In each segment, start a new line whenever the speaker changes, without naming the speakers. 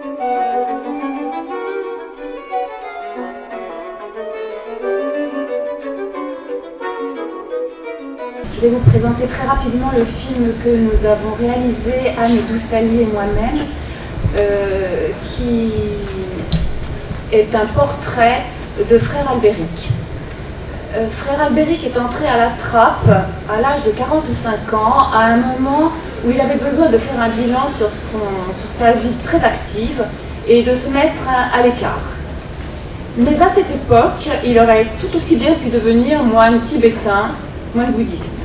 Je vais vous présenter très rapidement le film que nous avons réalisé, Anne Doustali et moi-même, qui est un portrait de Frère Albéric. Frère Albéric est entré à la Trappe à l'âge de 45 ans, à un moment où il avait besoin de faire un bilan sur sa vie très active et de se mettre à l'écart. Mais à cette époque, il aurait tout aussi bien pu devenir moine tibétain, moine bouddhiste.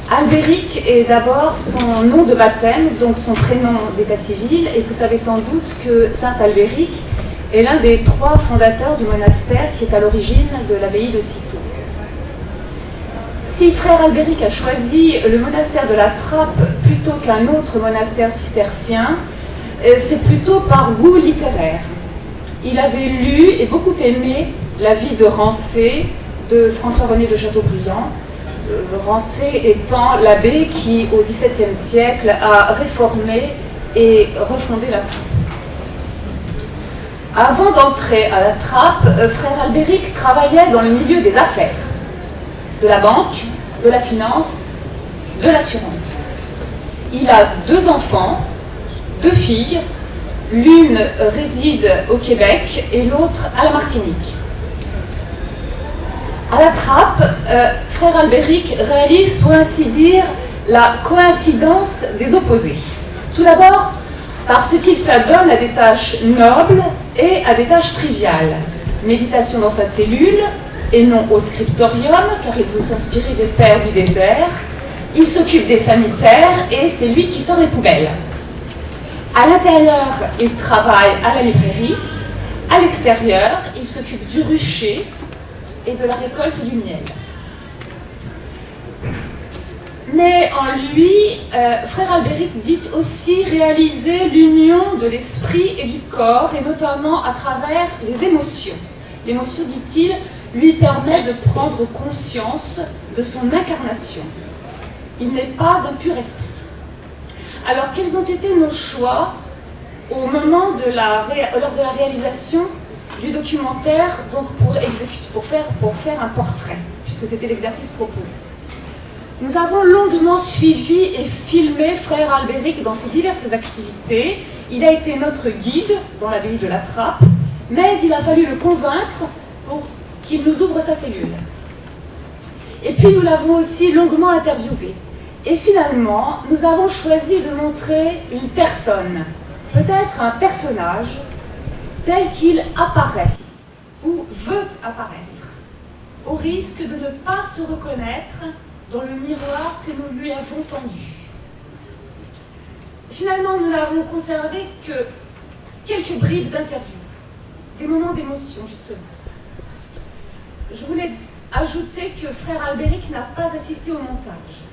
Albéric est d'abord son nom de baptême, donc son prénom d'état civil, et vous savez sans doute que Saint Albéric est l'un des 3 fondateurs du monastère qui est à l'origine de l'abbaye de Cîteaux. Si Frère Albéric a choisi le monastère de la Trappe plutôt qu'un autre monastère cistercien, c'est plutôt par goût littéraire. Il avait lu et beaucoup aimé la vie de Rancé, de François-René de Chateaubriand, Rancé étant l'abbé qui, au XVIIe siècle, a réformé et refondé la Trappe. Avant d'entrer à la Trappe, Frère Albéric travaillait dans le milieu des affaires, de la banque, de la finance, de l'assurance. Il a 2 enfants, 2 filles, l'une réside au Québec et l'autre à la Martinique. À la Trappe, Frère Albéric réalise, pour ainsi dire, la coïncidence des opposés. Tout d'abord, parce qu'il s'adonne à des tâches nobles et à des tâches triviales. Méditation dans sa cellule, et non au scriptorium, car il veut s'inspirer des pères du désert. Il s'occupe des sanitaires, et c'est lui qui sort les poubelles. À l'intérieur, il travaille à la librairie. À l'extérieur, il s'occupe du rucher et de la récolte du miel. Mais en lui, Frère Albéric dit aussi réaliser l'union de l'esprit et du corps, et notamment à travers les émotions. L'émotion, dit-il, lui permet de prendre conscience de son incarnation. Il n'est pas un pur esprit. Alors, quels ont été nos choix au moment lors de la réalisation du documentaire, donc pour faire un portrait, puisque c'était l'exercice proposé? Nous avons longuement suivi et filmé Frère Albéric dans ses diverses activités. Il a été notre guide dans l'abbaye de la Trappe, mais il a fallu le convaincre pour qu'il nous ouvre sa cellule. Et puis nous l'avons aussi longuement interviewé. Et finalement, nous avons choisi de montrer une personne, peut-être un personnage, tel qu'il apparaît ou veut apparaître, au risque de ne pas se reconnaître dans le miroir que nous lui avons tendu. Finalement, nous n'avons conservé que quelques bribes d'interview, des moments d'émotion, justement. Je voulais ajouter que Frère Albéric n'a pas assisté au montage.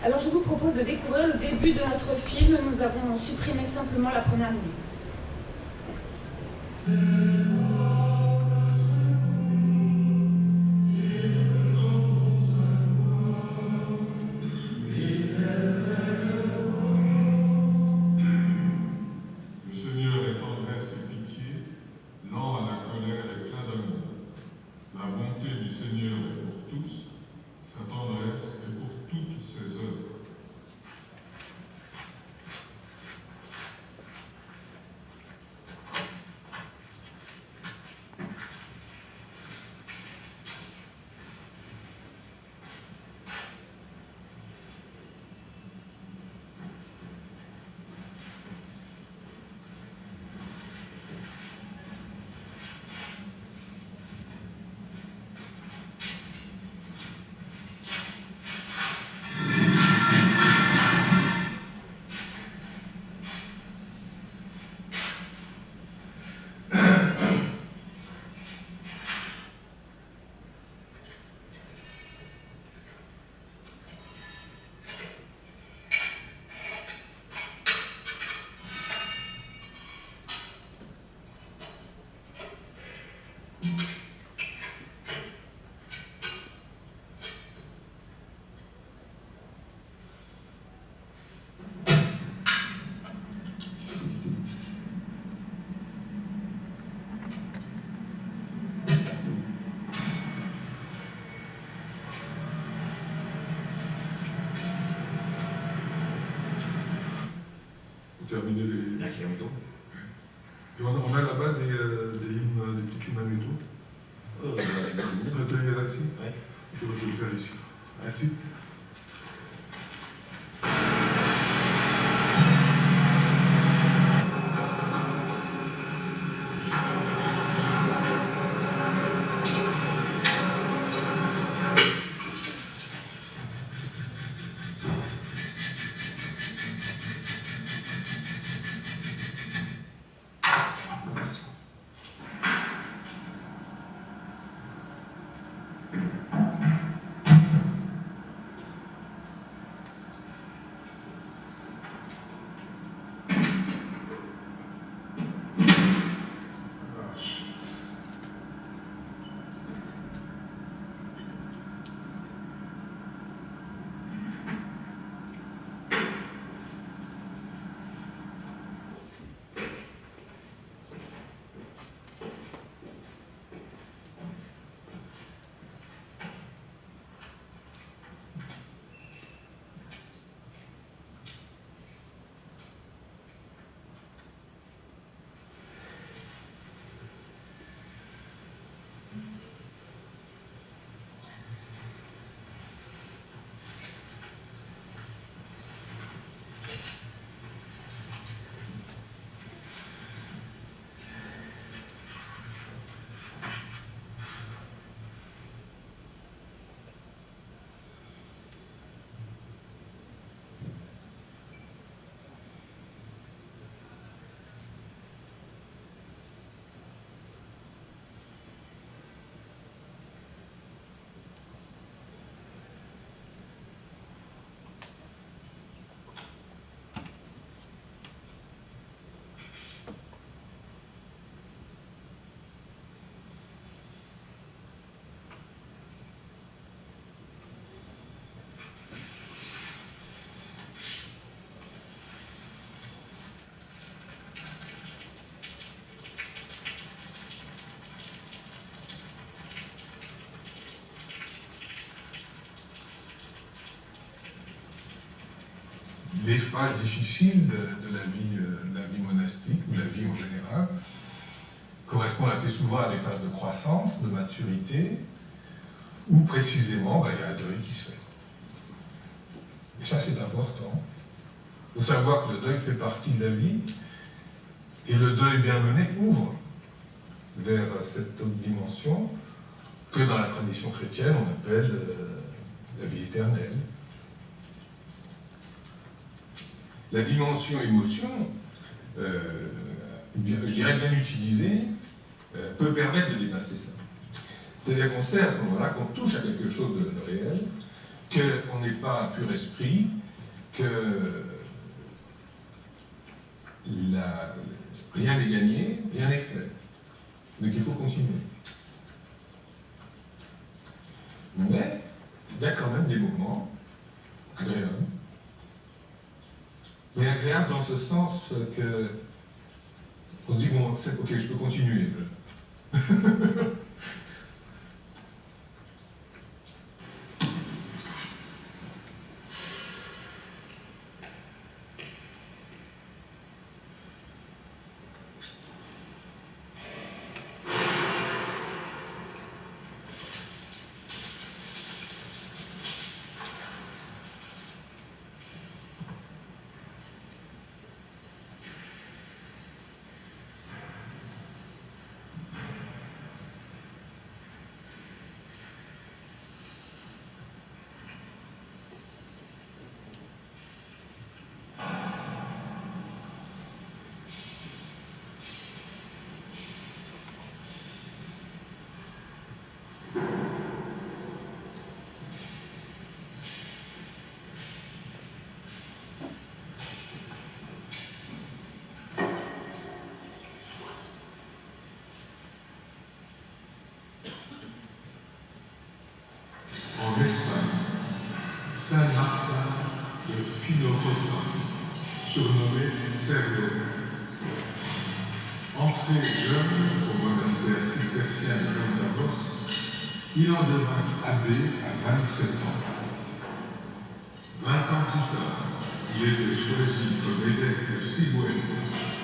Alors je vous propose de découvrir le début de notre film. Nous avons supprimé simplement la première minute. Merci.
terminer les...
La Chiamito.
Et on a là-bas des hymnes, des petites hymnes à métaux. De Galaxie.
Ouais.
Je vais le faire ici. Merci. Les phases difficiles de la vie monastique, ou de la vie en général, correspondent assez souvent à des phases de croissance, de maturité, où précisément il y a un deuil qui se fait. Et ça, c'est important. Il faut savoir que le deuil fait partie de la vie, et le deuil bien mené ouvre vers cette autre dimension que dans la tradition chrétienne on appelle la vie éternelle. La dimension émotion, je dirais bien utilisée, peut permettre de dépasser ça. C'est-à-dire qu'on sait à ce moment-là qu'on touche à quelque chose de réel, qu'on n'est pas un pur esprit, que rien n'est gagné, rien n'est fait. Donc il faut continuer. Mais il y a quand même des moments agréables. Mais agréable dans ce sens que on se dit, bon, ok, je peux continuer. En Espagne, Saint Martin de Philorosa, surnommé Cerdo. Entré jeune au monastère cistercien de Landaros, il en devint abbé à 27 ans. 20 ans plus tard, qui était choisi comme évêque de Sigüenza